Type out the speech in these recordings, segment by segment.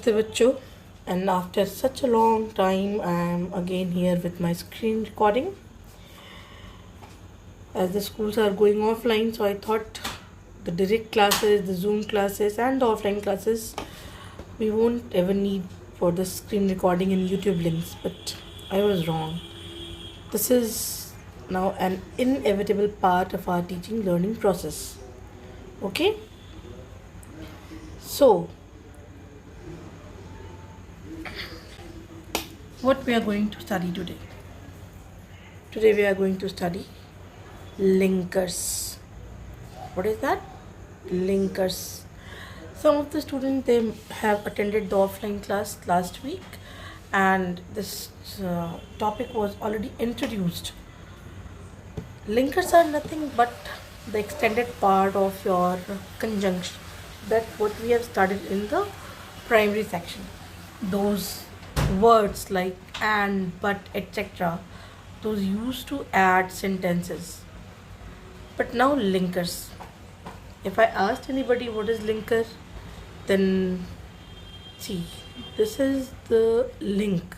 Namaste bachcho, and after such a long time I am again here with my screen recording as the schools are going offline. So I thought the direct classes, the Zoom classes and the offline classes, we won't ever need for the screen recording and YouTube links, but I was wrong. This is now an inevitable part of our teaching learning process. Okay, so what we are going to study today? Today we are going to study linkers. What is that? Linkers. Some of the students, they have attended the offline class last week, and this topic was already introduced. Linkers are nothing but the extended part of your conjunction. That's what we have studied in the primary section. Those words like and, but, etc., those used to add sentences. But now linkers. If I asked anybody what is linker, then see, this is the link.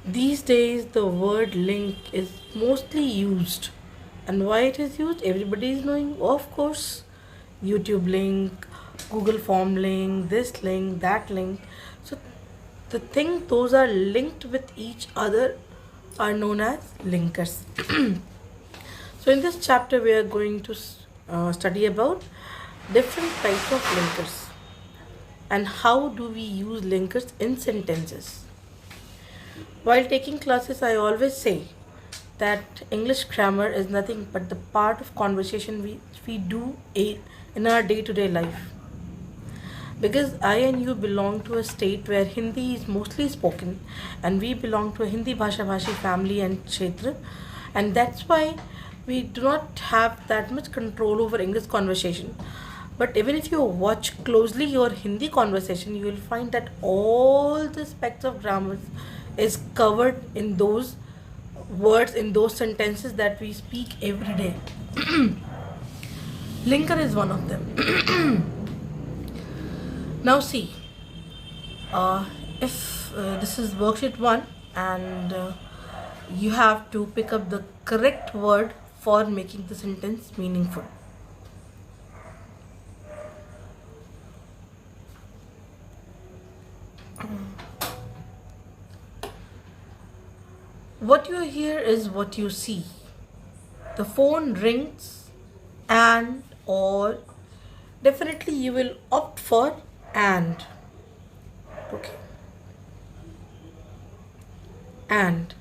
These days the word link is mostly used. And why it is used? Everybody is knowing, of course. YouTube link, Google form link, this link, that link. So the thing those are linked with each other are known as linkers. So in this chapter we are going to study about different types of linkers and how do we use linkers in sentences. While taking classes, I always say that English grammar is nothing but the part of conversation we do in our day-to-day life. Because I and you belong to a state where Hindi is mostly spoken, and we belong to a Hindi Bhasha family and kshetra, and that's why we do not have that much control over English conversation. But even if you watch closely your Hindi conversation, you will find that all the aspects of grammar is covered in those words, in those sentences that we speak every day. Linker is one of them. Now see, if this is worksheet 1 and you have to pick up the correct word for making the sentence meaningful. What you hear is what you see. The phone rings and or definitely you will opt for and. Okay. And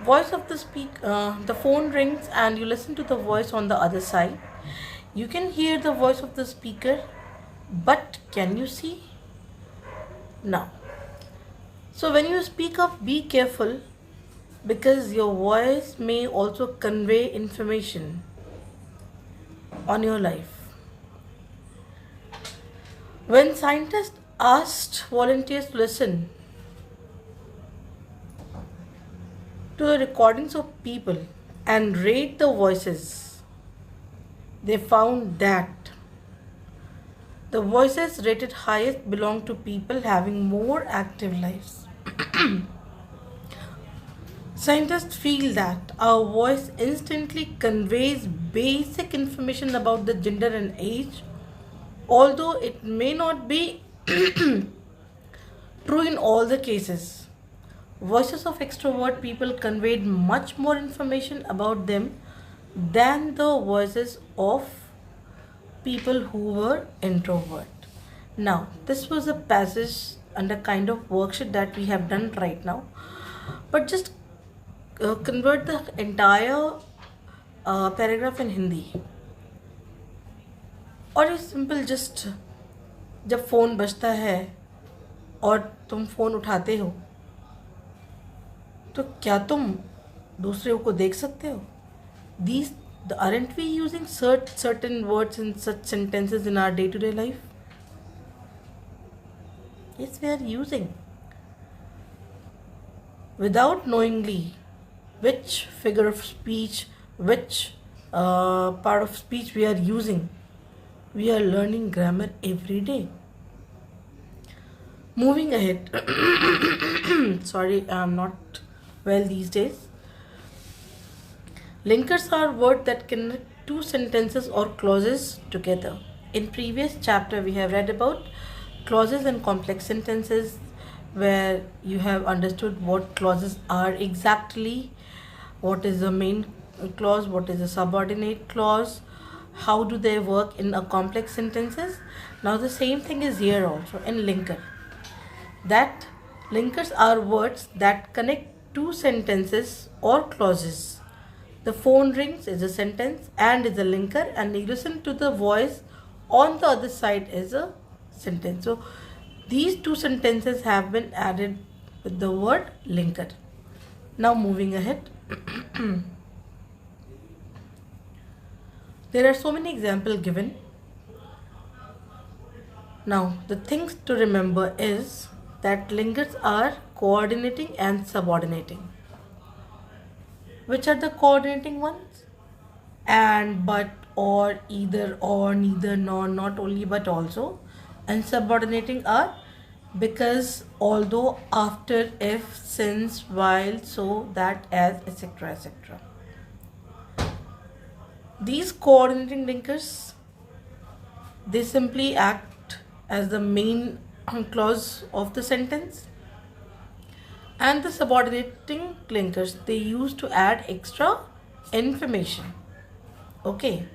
voice of the phone rings and you listen to the voice on the other side. You can hear the voice of the speaker, but can you see? No. So when you speak up, be careful, because your voice may also convey information on your life. When scientists asked volunteers to listen to the recordings of people and rate the voices, they found that the voices rated highest belong to people having more active lives. Scientists feel that our voice instantly conveys basic information about the gender and age, although it may not be true in all the cases. Voices of extrovert people conveyed much more information about them than the voices of people who were introvert. Now, this was a passage and a kind of worksheet that we have done right now, but just convert the entire paragraph in Hindi. और ये simple just जब phone बजता है और तुम phone उठाते हो तो क्या तुम दूसरे को देख सकते हो? These aren't we using certain words in such sentences in our day-to-day life? Yes, we are using. Without knowingly which figure of speech, which part of speech we are using, we are learning grammar every day. Moving ahead, sorry, I'm not well these days. Linkers are words that connect two sentences or clauses together. In previous chapter, we have read about clauses and complex sentences, where you have understood what clauses are exactly, what is the main clause, what is the subordinate clause, how do they work in a complex sentences. Now the same thing is here also in linker, that linkers are words that connect two sentences or clauses. The phone rings is a sentence and is a linker, and you listen to the voice on the other side is a sentence. So these two sentences have been added with the word linker. Now moving ahead. There are so many examples given. Now the things to remember is that linkers are coordinating and subordinating. Which are the coordinating ones? And, but, or, either, or, neither, nor, not only, but also. And subordinating are because, although, after, if, since, while, so, that, as, etc. etc. These coordinating linkers, they simply act as the main clause of the sentence, and the subordinating linkers, they use to add extra information. Okay.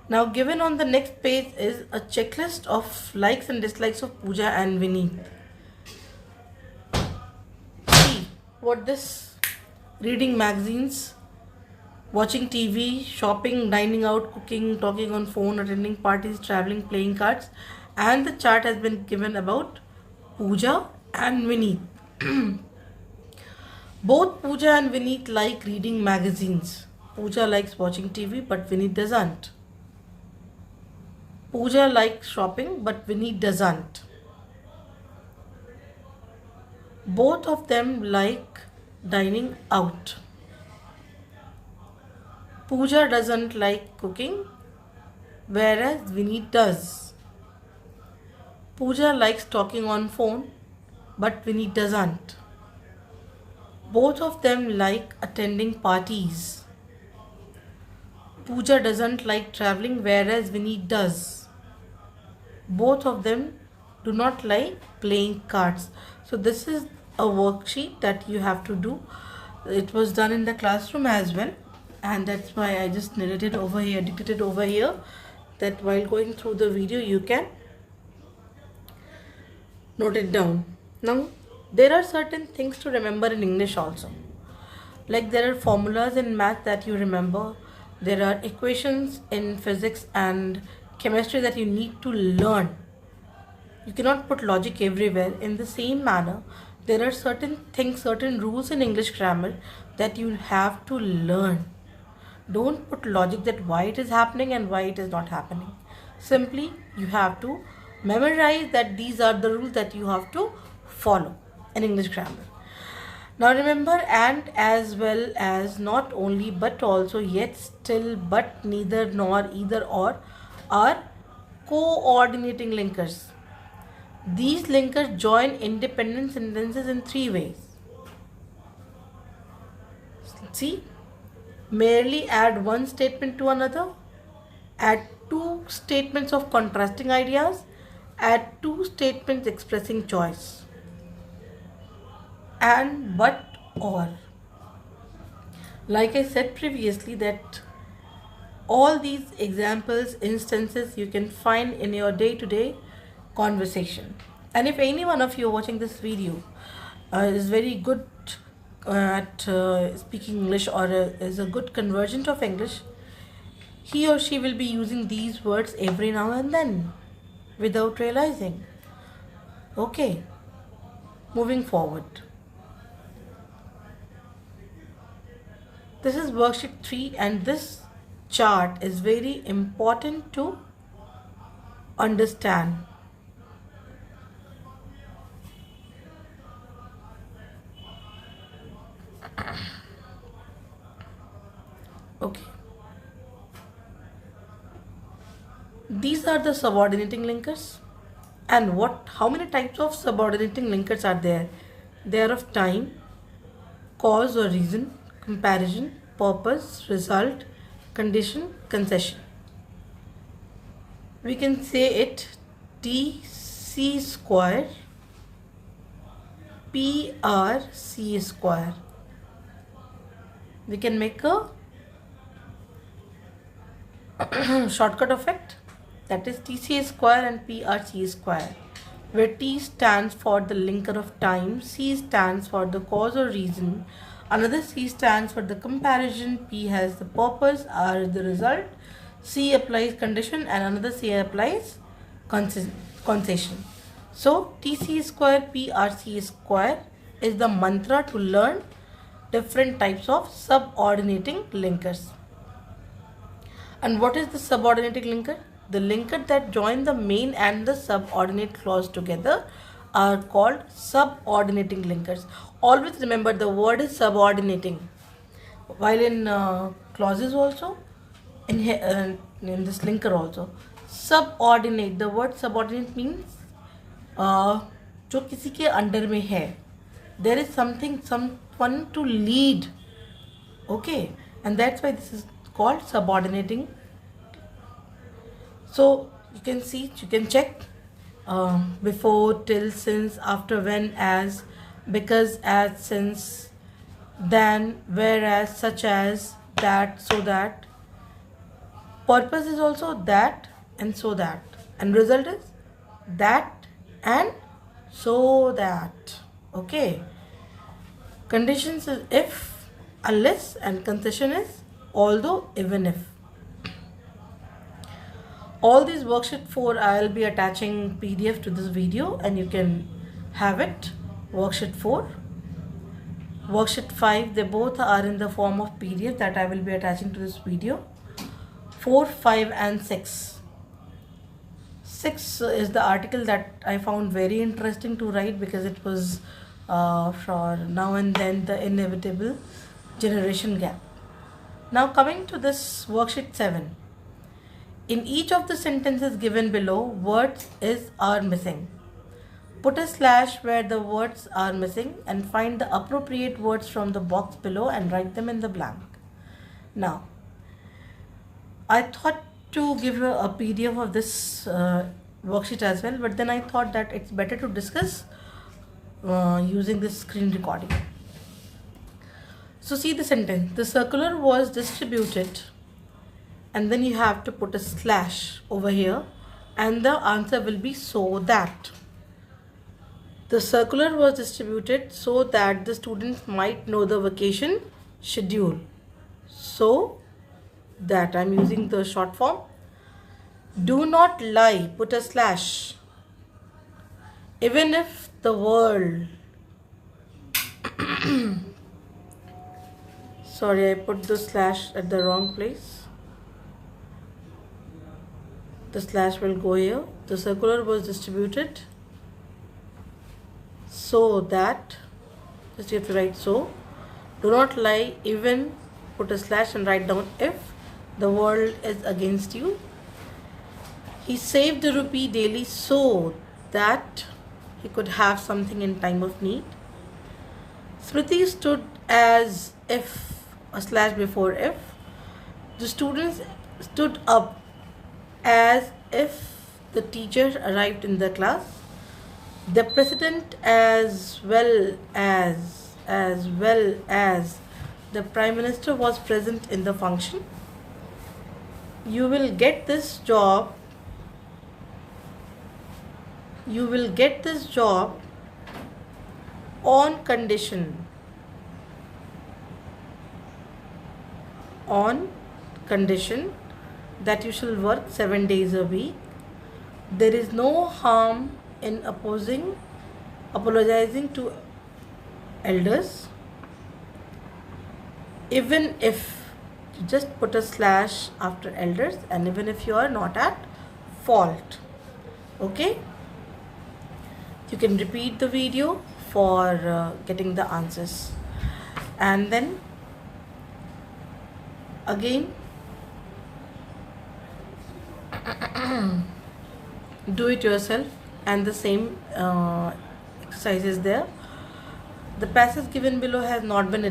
Now given on the next page is a checklist of likes and dislikes of Pooja and Vineet. See what this: reading magazines, watching TV, shopping, dining out, cooking, talking on phone, attending parties, traveling, playing cards, and the chart has been given about Pooja and Vineet. Both Pooja and Vineet like reading magazines. Pooja likes watching TV, but Vineet doesn't. Pooja likes shopping, but Vineet doesn't. Both of them like dining out. Pooja doesn't like cooking, whereas Vineet does. Pooja likes talking on phone, but Vineet doesn't. Both of them like attending parties. Pooja doesn't like traveling, whereas Vineet does. Both of them do not like playing cards. So this is a worksheet that you have to do. It was done in the classroom as well, and that's why I just narrated over here, dictated over here, that while going through the video you can note it down. Now there are certain things to remember in English also. Like there are formulas in math that you remember. There are equations in physics and chemistry that you need to learn. You cannot put logic everywhere. In the same manner, there are certain things, certain rules in English grammar that you have to learn. Don't put logic that why it is happening and why it is not happening. Simply, you have to memorize that these are the rules that you have to follow in English grammar. Now remember, and, as well as, not only, but also, yet, still, but, neither, nor, either, or are coordinating linkers. These linkers join independent sentences in three ways. See, merely add one statement to another, add two statements of contrasting ideas, add two statements expressing choice, and, but, or. Like I said previously, that all these examples, instances you can find in your day-to-day conversation. And if any one of you watching this video is very good at speaking English, or is a good convergent of English, he or she will be using these words every now and then without realizing. Okay, moving forward. This is worksheet 3, and this chart is very important to understand. Okay. These are the subordinating linkers, and how many types of subordinating linkers are there? They are of time, cause or reason, comparison, purpose, result, condition, concession. We can say it TC square PRC square. We can make a shortcut of it, that is TC square and PRC square, where T stands for the linker of time, C stands for the cause or reason, another C stands for the comparison, P has the purpose, R is the result, C applies condition, and another C applies concession. So TC square PRC square is the mantra to learn different types of subordinating linkers. And what is the subordinating linker? The linker that join the main and the subordinate clause together are called subordinating linkers. Always remember the word is subordinating. While in clauses also, in this linker also, subordinate. The word subordinate means जो किसी के under में है. There is someone to lead. Okay, and that's why this is called subordinating. So you can see, you can check before, till, since, after, when, as, because, as, since, than, whereas, such as, that, so that. Purpose is also that and so that, and result is that and so that. Okay. Conditions is if, unless, and concession is although, even if. All these worksheet 4 I'll be attaching PDF to this video, and you can have it. Worksheet 4, worksheet 5, they both are in the form of PDF that I will be attaching to this video. 4, 5 and 6. 6 is the article that I found very interesting to write, because it was for now and then the inevitable generation gap. Now coming to this worksheet 7. In each of the sentences given below, words are missing. Put a slash where the words are missing and find the appropriate words from the box below and write them in the blank. Now, I thought to give you a PDF of this worksheet as well, but then I thought that it's better to discuss using this screen recording. So see the sentence. The circular was distributed, and then you have to put a slash over here, and the answer will be so that. The circular was distributed so that the students might know the vacation schedule. So that, I'm using the short form. Do not lie, put a slash. Even if the world, sorry, I put the slash at the wrong place. The slash will go here. The circular was distributed so that, just you have to write so. Do not lie, even, put a slash and write down if the world is against you. He saved a rupee daily so that he could have something in time of need. Smriti stood as if, a slash before if. The students stood up as if the teacher arrived in the class. The president as well as the prime minister was present in the function. You will get this job. You will get this job on condition that you shall work 7 days a week. There is no harm in apologizing to elders, even if you just put a slash after elders, and even if you are not at fault. Okay, you can repeat the video for getting the answers, and then again do it yourself. and the same exercise is there. The passage given below has not been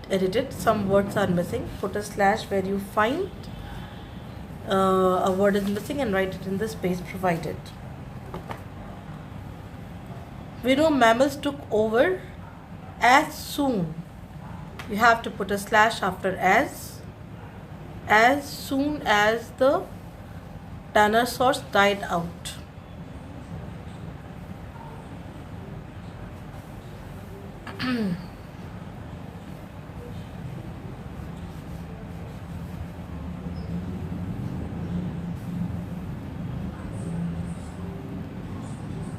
edited. Some words are missing. Put a slash where you find a word is missing and write it in the space provided. We know mammals took over as soon. You have to put a slash after as soon as the dinosaurs died out.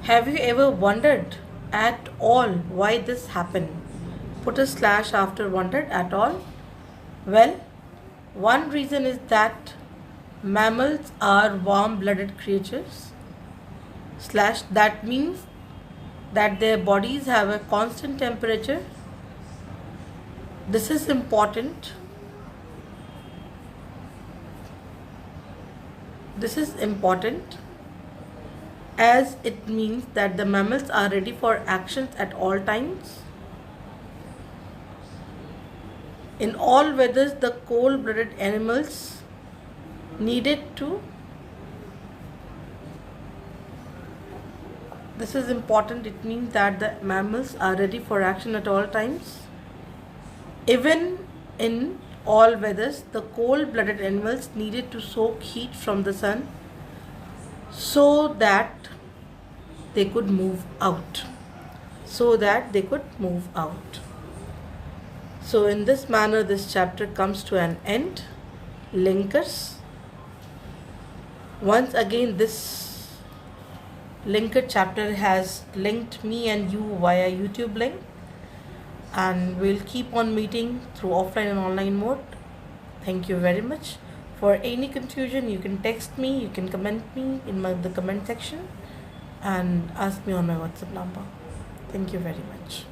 Have you ever wondered at all why this happened? Put a slash after wondered at all. Well, one reason is that mammals are warm-blooded creatures. Slash, that means that their bodies have a constant temperature. This is important. This is important as it means that the mammals are ready for actions at all times. In all weathers, the cold-blooded animals needed to. This is important. It means that the mammals are ready for action at all times. Even in all weathers, the cold-blooded animals needed to soak heat from the sun so that they could move out. So in this manner, this chapter comes to an end. Linkers. Once again, this linker chapter has linked me and you via YouTube link, and we'll keep on meeting through offline and online mode. Thank you very much. For any confusion, you can text me, you can comment me in the comment section and ask me on my WhatsApp number. Thank you very much.